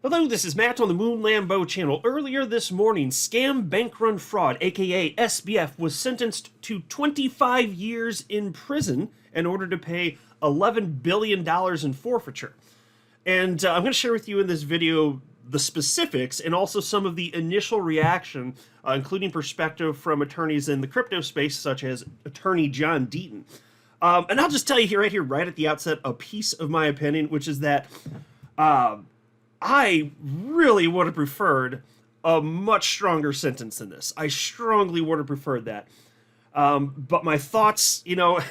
Hello, this is Matt on the Moon Lambo channel. Earlier this morning, Scam Bank Run Fraud, aka SBF, was sentenced to 25 years in prison in order to pay $11 billion in forfeiture. And I'm going to share with you in this video the specifics and also some of the initial reaction, including perspective from attorneys in the crypto space, such as attorney John Deaton. And I'll just tell you here, right at the outset, a piece of my opinion, which is that I really would have preferred a much stronger sentence than this. I strongly would have preferred that. But my thoughts, are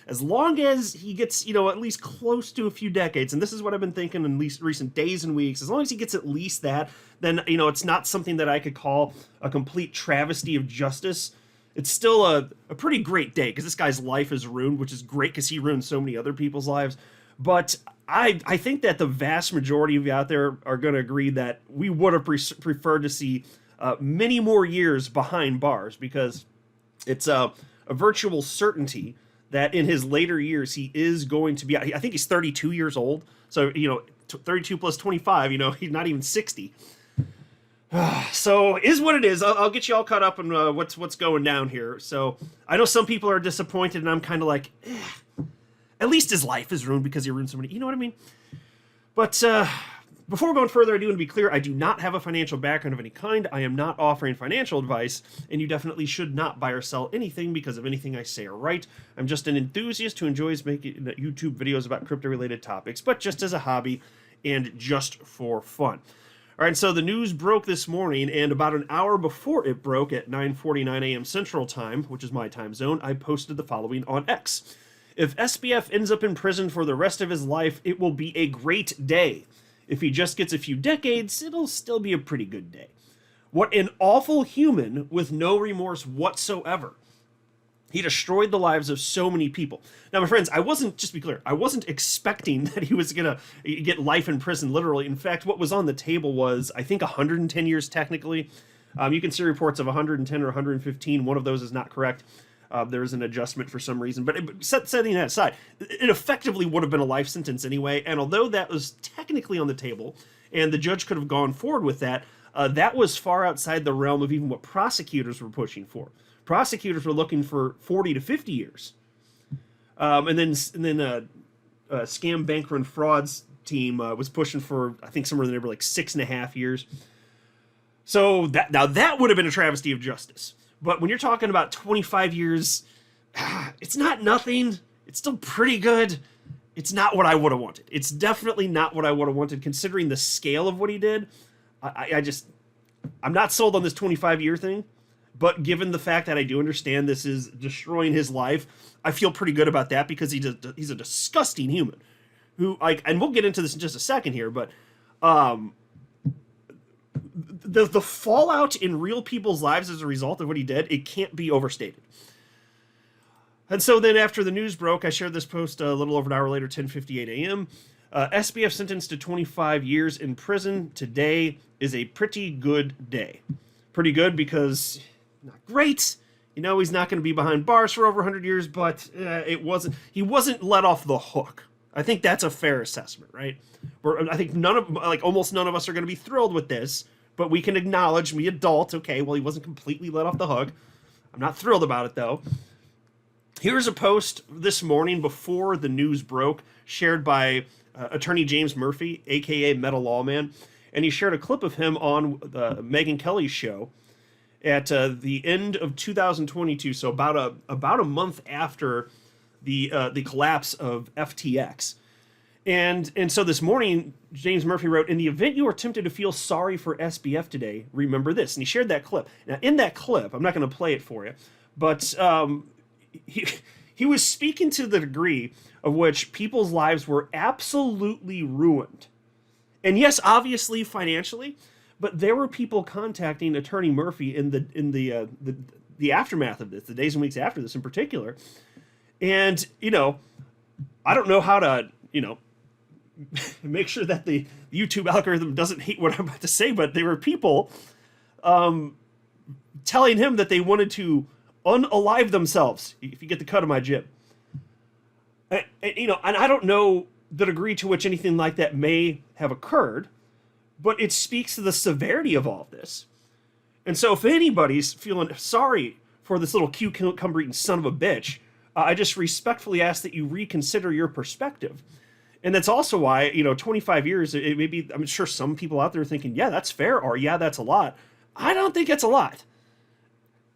as long as he gets, at least close to a few decades, and this is what I've been thinking in least recent days and weeks, as long as he gets at least that, then, it's not something that I could call a complete travesty of justice. It's still a pretty great day, because this guy's life is ruined, which is great because he ruined so many other people's lives. But I think that the vast majority of you out there are going to agree that we would have preferred to see many more years behind bars, because it's a virtual certainty that in his later years he is going to be, I think he's 32 years old. So, 32 plus 25, he's not even 60. So is what it is. I'll get you all caught up on what's going down here. So I know some people are disappointed, and I'm kind of like, at least his life is ruined because he ruined so many. You know what I mean? But before going further, I do want to be clear. I do not have a financial background of any kind. I am not offering financial advice, and you definitely should not buy or sell anything because of anything I say or write. I'm just an enthusiast who enjoys making YouTube videos about crypto-related topics, but just as a hobby and just for fun. All right, so the news broke this morning, and about an hour before it broke at 9:49 a.m. Central Time, which is my time zone, I posted the following on X. If SBF ends up in prison for the rest of his life, it will be a great day. If he just gets a few decades, it'll still be a pretty good day. What an awful human with no remorse whatsoever. He destroyed the lives of so many people. Now, my friends, just to be clear, I wasn't expecting that he was going to get life in prison, literally. In fact, what was on the table was, I think, 110 years technically. You can see reports of 110 or 115. One of those is not correct. There is an adjustment for some reason, but setting that aside, it effectively would have been a life sentence anyway. And although that was technically on the table, and the judge could have gone forward with that, that was far outside the realm of even what prosecutors were pushing for. Prosecutors were looking for 40 to 50 years, and then Scam Bank Run Fraud's team was pushing for, I think, somewhere in the neighborhood like 6.5 years. So that would have been a travesty of justice. But when you're talking about 25 years, it's not nothing. It's still pretty good. It's not what I would have wanted. It's definitely not what I would have wanted, considering the scale of what he did. I'm not sold on this 25-year thing, but given the fact that I do understand this is destroying his life, I feel pretty good about that, because he's a disgusting human who, and we'll get into this in just a second here, but the fallout in real people's lives as a result of what he did, it can't be overstated. And so then after the news broke, I shared this post a little over an hour later, 10:58 a.m. SBF sentenced to 25 years in prison today is a pretty good day. Pretty good because not great. He's not going to be behind bars for over 100 years, but he wasn't let off the hook. I think that's a fair assessment, right? I think almost none of us are going to be thrilled with this, but we can acknowledge, we adults, okay, well, he wasn't completely let off the hook. I'm not thrilled about it, though. Here's a post this morning before the news broke, shared by attorney James Murphy, a.k.a. Meta Lawman, and he shared a clip of him on Megyn Kelly's show at the end of 2022, so about a month after the collapse of FTX. And so this morning, James Murphy wrote, "In the event you are tempted to feel sorry for SBF today, remember this." And he shared that clip. Now, in that clip, I'm not going to play it for you, but he was speaking to the degree of which people's lives were absolutely ruined. And yes, obviously financially, but there were people contacting Attorney Murphy in the aftermath of this, the days and weeks after this in particular. And, I don't know how to, make sure that the YouTube algorithm doesn't hate what I'm about to say, but there were people telling him that they wanted to unalive themselves, if you get the cut of my jib. And I don't know the degree to which anything like that may have occurred, but it speaks to the severity of all of this. And so if anybody's feeling sorry for this little cucumber-eating son of a bitch, I just respectfully ask that you reconsider your perspective. And that's also why, 25 years, it may be, I'm sure some people out there are thinking, yeah, that's fair, or yeah, that's a lot. I don't think it's a lot.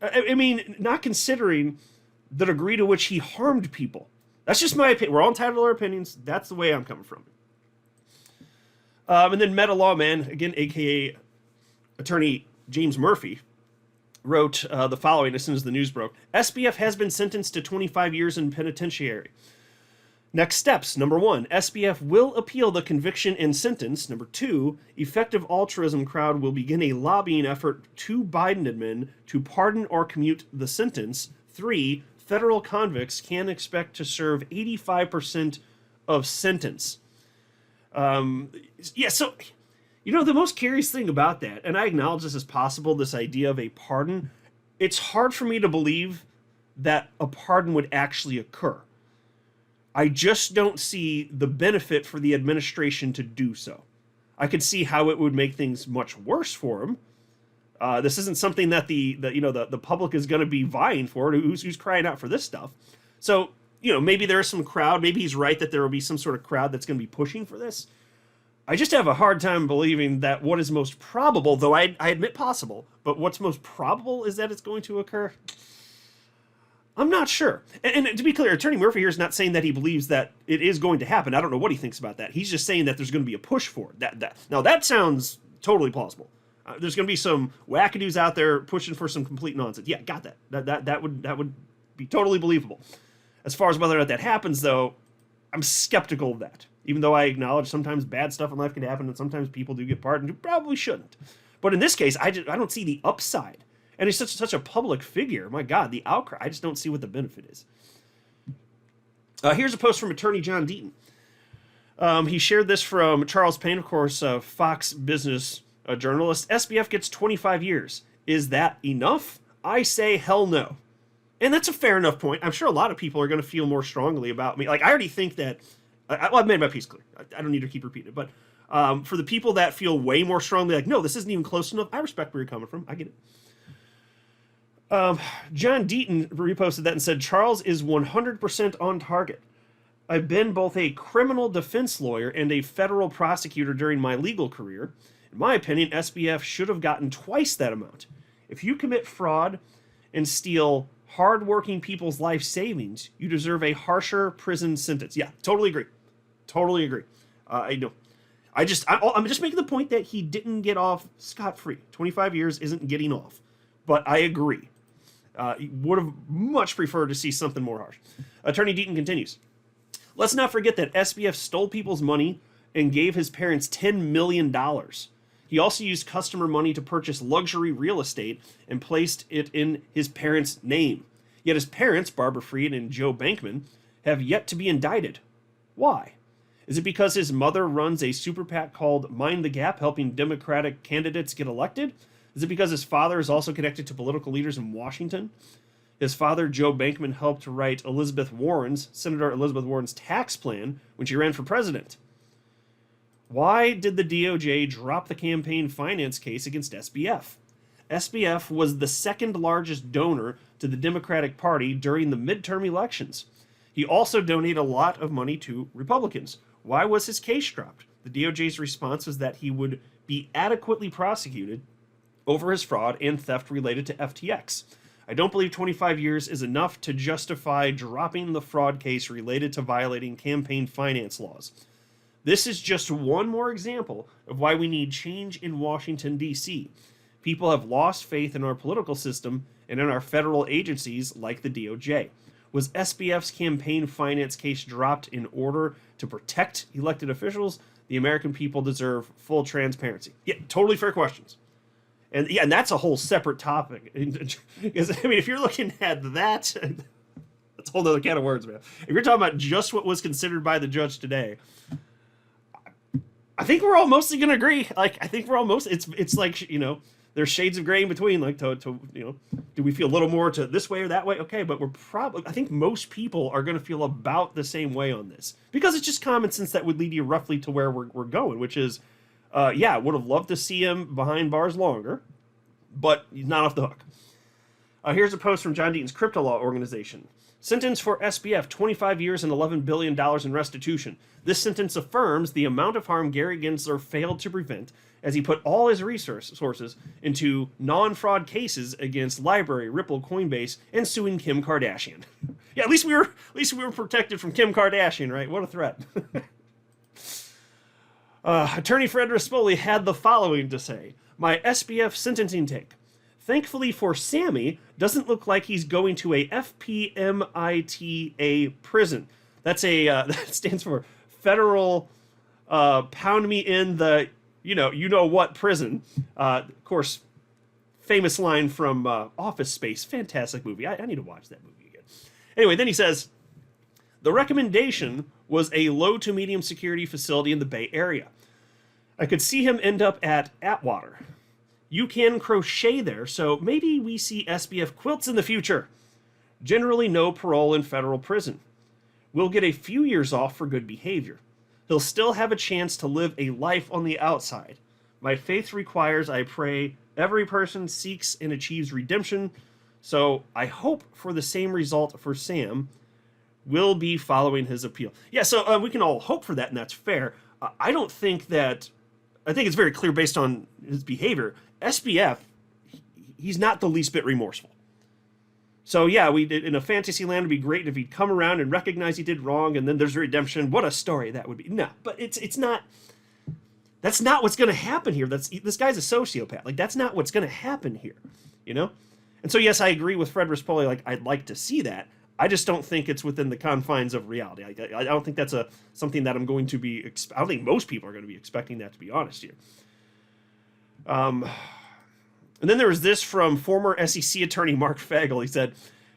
I mean, not considering the degree to which he harmed people. That's just my opinion. We're all entitled to our opinions. That's the way I'm coming from. And then Meta Lawman, again, a.k.a. attorney James Murphy, wrote the following as soon as the news broke. SBF has been sentenced to 25 years in penitentiary. Next steps. Number 1, SBF will appeal the conviction and sentence. Number 2, effective altruism crowd will begin a lobbying effort to Biden admin to pardon or commute the sentence. 3, federal convicts can expect to serve 85% of sentence. So, the most curious thing about that, and I acknowledge this as possible, this idea of a pardon, it's hard for me to believe that a pardon would actually occur. I just don't see the benefit for the administration to do so. I could see how it would make things much worse for him. This isn't something that the public is going to be vying for. Who's crying out for this stuff? So, maybe there's some crowd. Maybe he's right that there will be some sort of crowd that's going to be pushing for this. I just have a hard time believing that what is most probable, though I admit possible, but what's most probable is that it's going to occur. I'm not sure. And to be clear, Attorney Murphy here is not saying that he believes that it is going to happen. I don't know what he thinks about that. He's just saying that there's going to be a push for it. Now, that sounds totally plausible. There's going to be some wackadoos out there pushing for some complete nonsense. Yeah, got that. That would be totally believable. As far as whether or not that happens, though, I'm skeptical of that. Even though I acknowledge sometimes bad stuff in life can happen and sometimes people do get pardoned who probably shouldn't. But in this case, I don't see the upside. And he's such a public figure. My God, the outcry. I just don't see what the benefit is. Here's a post from Attorney John Deaton. He shared this from Charles Payne, of course, Fox Business journalist. SBF gets 25 years. Is that enough? I say hell no. And that's a fair enough point. I'm sure a lot of people are going to feel more strongly about me. Like, I already think that... I've made my piece clear. I don't need to keep repeating it. But for the people that feel way more strongly like, no, this isn't even close enough, I respect where you're coming from. I get it. John Deaton reposted that and said, Charles is 100% on target. I've been both a criminal defense lawyer and a federal prosecutor during my legal career. In my opinion, SBF should have gotten twice that amount. If you commit fraud and steal hard-working people's life savings, you deserve a harsher prison sentence. Yeah, totally agree. Totally agree. I know. I'm just making the point that he didn't get off scot-free. 25 years isn't getting off. But I agree. Would have much preferred to see something more harsh. Attorney Deaton continues. Let's not forget that SBF stole people's money and gave his parents $10 million. He also used customer money to purchase luxury real estate and placed it in his parents' name. Yet his parents, Barbara Freed and Joe Bankman, have yet to be indicted. Why? Is it because his mother runs a super PAC called Mind the Gap, helping Democratic candidates get elected? Is it because his father is also connected to political leaders in Washington? His father, Joe Bankman, helped write Senator Elizabeth Warren's tax plan when she ran for president. Why did the DOJ drop the campaign finance case against SBF? SBF was the second largest donor to the Democratic Party during the midterm elections. He also donated a lot of money to Republicans. Why was his case dropped? The DOJ's response was that he would be adequately prosecuted over his fraud and theft related to FTX. I don't believe 25 years is enough to justify dropping the fraud case related to violating campaign finance laws. This is just one more example of why we need change in Washington, D.C. People have lost faith in our political system and in our federal agencies like the DOJ. Was SBF's campaign finance case dropped in order to protect elected officials? The American people deserve full transparency. Yeah, totally fair questions. And yeah, and that's a whole separate topic. Because, I mean, if you're looking at that, that's a whole other can of words, man. If you're talking about just what was considered by the judge today, I think we're all mostly going to agree. Like, I think we're all it's like, there's shades of gray in between, like, do we feel a little more to this way or that way? Okay, but I think most people are going to feel about the same way on this. Because it's just common sense that would lead you roughly to where we're going, which is, Yeah, would have loved to see him behind bars longer, but he's not off the hook. Here's a post from John Deaton's Crypto Law Organization. Sentence for SBF, 25 years and $11 billion in restitution. This sentence affirms the amount of harm Gary Gensler failed to prevent as he put all his resources into non-fraud cases against LBRY, Ripple, Coinbase, and suing Kim Kardashian. Yeah, at least we were protected from Kim Kardashian, right? What a threat. Attorney Fred Rispoli had the following to say. My SBF sentencing take. Thankfully for Sammy, doesn't look like he's going to a FPMITA prison. That's that stands for Federal Pound Me in the you know what prison. Of course, famous line from Office Space, fantastic movie. I need to watch that movie again. Anyway, then he says, the recommendation was a low to medium security facility in the Bay Area. I could see him end up at Atwater. You can crochet there, so maybe we see SBF quilts in the future. Generally no parole in federal prison. We'll get a few years off for good behavior. He'll still have a chance to live a life on the outside. My faith requires, I pray, every person seeks and achieves redemption, so I hope for the same result for Sam. Will be following his appeal. Yeah, so we can all hope for that, and that's fair. I think it's very clear based on his behavior. SBF, he's not the least bit remorseful. So yeah, in a fantasy land, it'd be great if he'd come around and recognize he did wrong, and then there's redemption. What a story that would be. No, but it's not. That's not what's going to happen here. This guy's a sociopath. Like, that's not what's going to happen here, you know? And so yes, I agree with Fred Rispoli. Like, I'd like to see that. I just don't think it's within the confines of reality. I don't think that's something that I'm going to be. I don't think most people are going to be expecting that, to be honest here. And then there was this from former SEC attorney Mark Fagel. He said,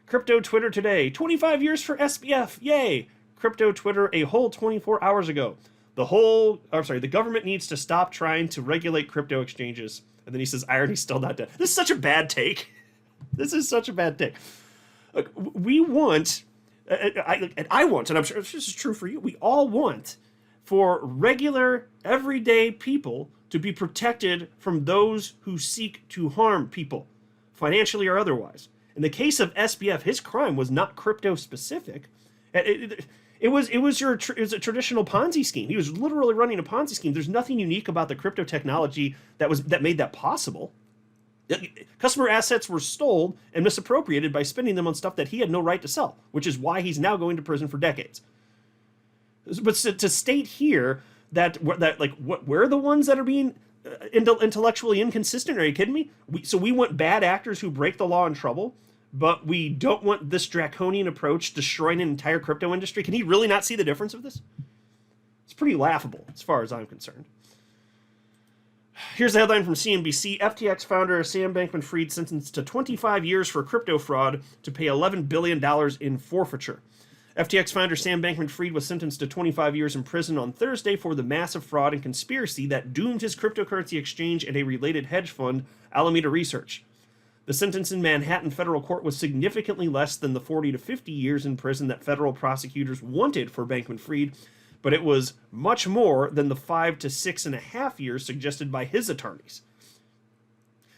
"Crypto Twitter today, 25 years for SBF, yay! Crypto Twitter a whole 24 hours ago. The government needs to stop trying to regulate crypto exchanges." And then he says, "Irony's still not dead." This is such a bad take. This is such a bad take. Look, we want, I want, and I'm sure this is true for you, we all want for regular, everyday people to be protected from those who seek to harm people, financially or otherwise. In the case of SBF, his crime was not crypto specific. It was a traditional Ponzi scheme. He was literally running a Ponzi scheme. There's nothing unique about the crypto technology that made that possible. Customer assets were stolen and misappropriated by spending them on stuff that he had no right to sell, which is why he's now going to prison for decades. But to state here that we're the ones that are being intellectually inconsistent, are you kidding me? We want bad actors who break the law in trouble, but we don't want this draconian approach destroying an entire crypto industry. Can he really not see the difference of this? It's pretty laughable as far as I'm concerned. Here's the headline from CNBC. FTX founder Sam Bankman-Fried sentenced to 25 years for crypto fraud to pay $11 billion in forfeiture. FTX founder Sam Bankman-Fried was sentenced to 25 years in prison on Thursday for the massive fraud and conspiracy that doomed his cryptocurrency exchange and a related hedge fund, Alameda Research. The sentence in Manhattan federal court was significantly less than the 40 to 50 years in prison that federal prosecutors wanted for Bankman-Fried, but it was much more than the 5 to 6.5 years suggested by his attorneys.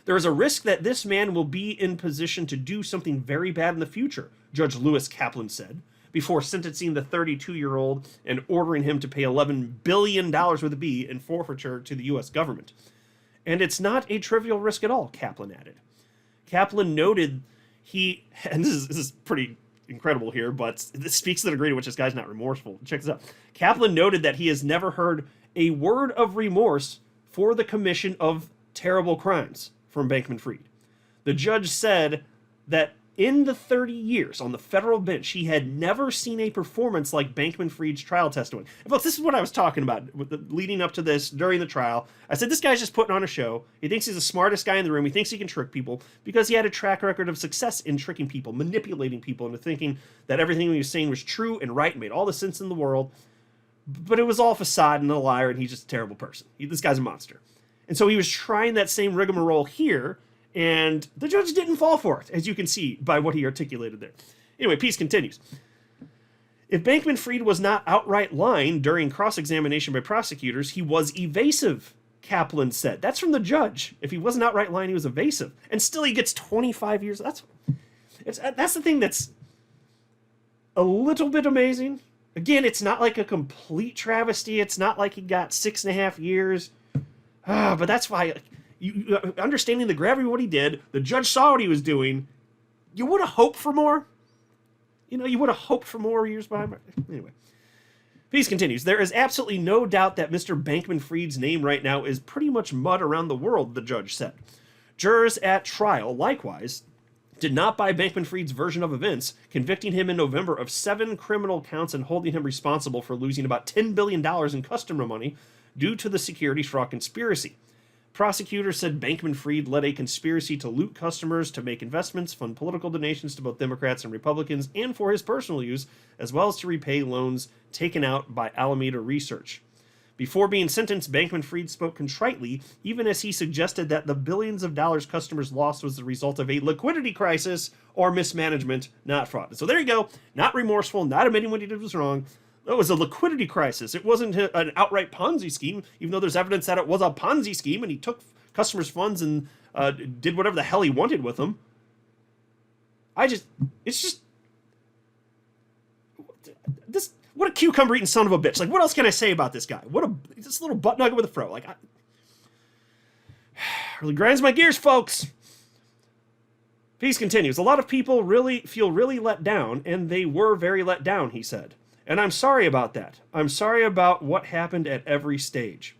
There is a risk that this man will be in position to do something very bad in the future, Judge Lewis Kaplan said, before sentencing the 32-year-old and ordering him to pay $11 billion with a B in forfeiture to the U.S. government. And it's not a trivial risk at all, Kaplan added. Kaplan noted and this is pretty incredible here, but this speaks to the degree to which this guy's not remorseful. Check this out. Kaplan noted that he has never heard a word of remorse for the commission of terrible crimes from Bankman-Fried. The judge said that in the 30 years on the federal bench, he had never seen a performance like Bankman-Fried's trial testimony. And folks, this is what I was talking about leading up to this, during the trial. I said, this guy's just putting on a show. He thinks he's the smartest guy in the room. He thinks he can trick people because he had a track record of success in tricking people, manipulating people into thinking that everything he was saying was true and right and made all the sense in the world. But it was all facade and a liar, and he's just a terrible person. This guy's a monster. And so he was trying that same rigmarole here, and the judge didn't fall for it, as you can see by what he articulated there. Anyway, piece continues. If Bankman-Fried was not outright lying during cross-examination by prosecutors, he was evasive, Kaplan said. That's from the judge. If he wasn't outright lying, he was evasive. And still he gets 25 years. That's the thing that's a little bit amazing. Again, it's not like a complete travesty. It's not like he got 6.5 years. But that's why, you understanding the gravity of what he did, the judge saw what he was doing. You would have hoped for more. You would have hoped for more years behind. Anyway. Peace continues. There is absolutely no doubt that Mr. Bankman-Fried's name right now is pretty much mud around the world, the judge said. Jurors at trial, likewise, did not buy Bankman-Fried's version of events, convicting him in November of 7 criminal counts and holding him responsible for losing about $10 billion in customer money due to the securities fraud conspiracy. Prosecutors said Bankman-Fried led a conspiracy to loot customers, to make investments, fund political donations to both Democrats and Republicans, and for his personal use, as well as to repay loans taken out by Alameda Research. Before being sentenced, Bankman-Fried spoke contritely, even as he suggested that the billions of dollars customers lost was the result of a liquidity crisis or mismanagement, not fraud. So there you go. Not remorseful, not admitting what he did was wrong. It was a liquidity crisis. It wasn't an outright Ponzi scheme, even though there's evidence that it was a Ponzi scheme and he took customers' funds and did whatever the hell he wanted with them. What a cucumber-eating son of a bitch. Like, what else can I say about this guy? This little butt nugget with a fro. Like, really grinds my gears, folks. Peace continues. A lot of people feel really let down, and they were very let down, he said. And I'm sorry about that. I'm sorry about what happened at every stage.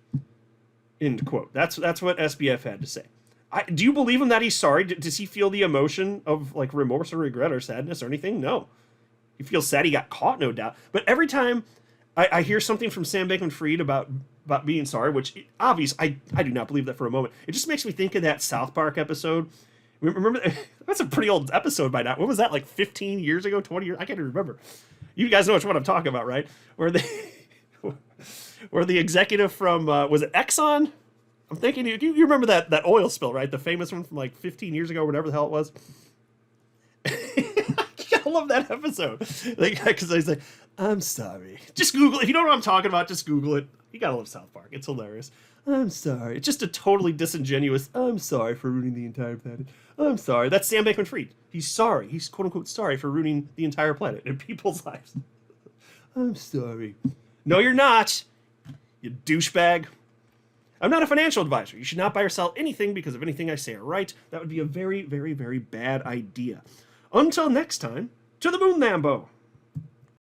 End quote. That's what SBF had to say. Do you believe him that he's sorry? Does he feel the emotion of like remorse or regret or sadness or anything? No. He feels sad he got caught, no doubt. But every time I hear something from Sam Bankman-Fried about being sorry, which obviously I do not believe that for a moment. It just makes me think of that South Park episode. Remember, that's a pretty old episode by now. What was that, like 15 years ago, 20 years? I can't even remember. You guys know which one I'm talking about, right? Where the executive from, was it Exxon? I'm thinking, you remember that oil spill, right? The famous one from like 15 years ago, whatever the hell it was. I love that episode. Because he's like, I'm sorry. Just Google it. If you don't know what I'm talking about, just Google it. You gotta love South Park. It's hilarious. I'm sorry. It's just a totally disingenuous, I'm sorry for ruining the entire planet. I'm sorry. That's Sam Bankman-Fried. He's sorry. He's quote-unquote sorry for ruining the entire planet and people's lives. I'm sorry. No, you're not, you douchebag. I'm not a financial advisor. You should not buy or sell anything because of anything I say or write. That would be a very, very, very bad idea. Until next time, to the moon, Lambo.